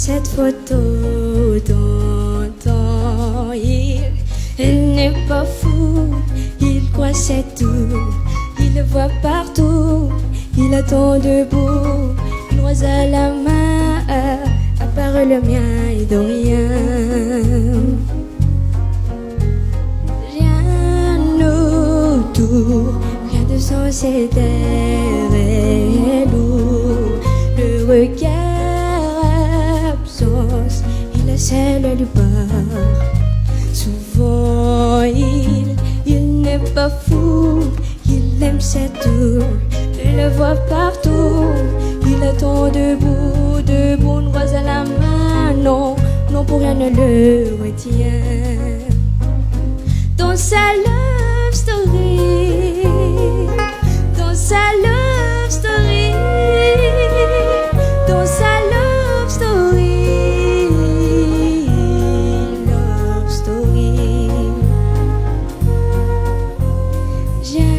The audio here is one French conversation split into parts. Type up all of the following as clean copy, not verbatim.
cette photo d'antan. Il n'est pas fou, il croit c'est tout. Il le voit partout, il attend debout. Une rose à la main, à part le mien et de rien. Rien autour, rien de sensé derrière lourd. Le regard absence, il a celle du bar. Souvent il n'est pas fou, il aime cette tour. Je le vois partout, il attend debout, debout, une rose à la main. Non, non, pour rien ne le retient. Dans sa love story, dans sa love story, dans sa love story, love story. J'ai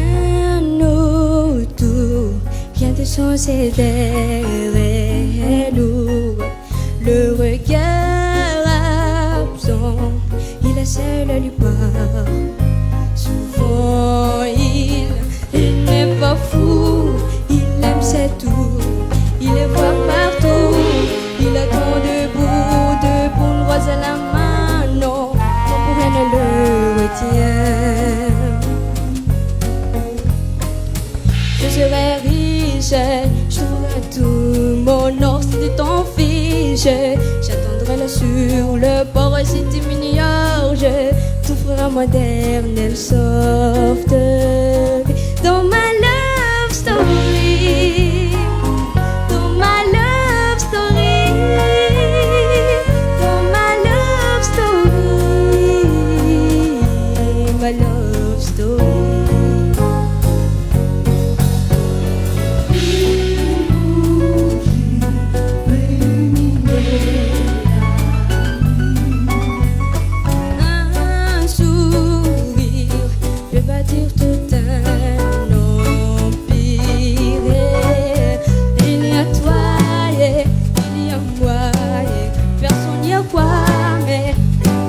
un autour, rien de sensé derrière lourd. Le regard absent, il a celle du bar. Souvent il n'est pas fou, il aime ses tours. Il les voit partout, il attend debout, debout, une rose à la main. Non, non, pour rien ne le retient. Je serai riche, je trouverai tout mon or si tu t'en fiches. J'attendrai là sur le port si tu m'ignores. Je t'offrirai moderne et soft dans ma love story, dans ma love story, dans ma love story, ma love story.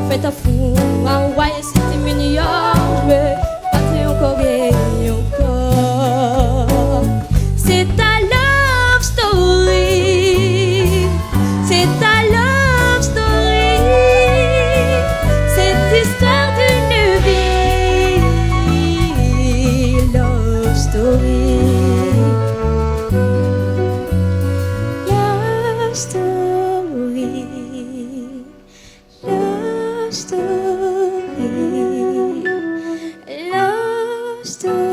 Faites à fou, envoyez c'était mignon. Je veux passer encore et encore. C'est ta love story, c'est ta love story, cette histoire d'une vie. Love story, love story, love story, love story.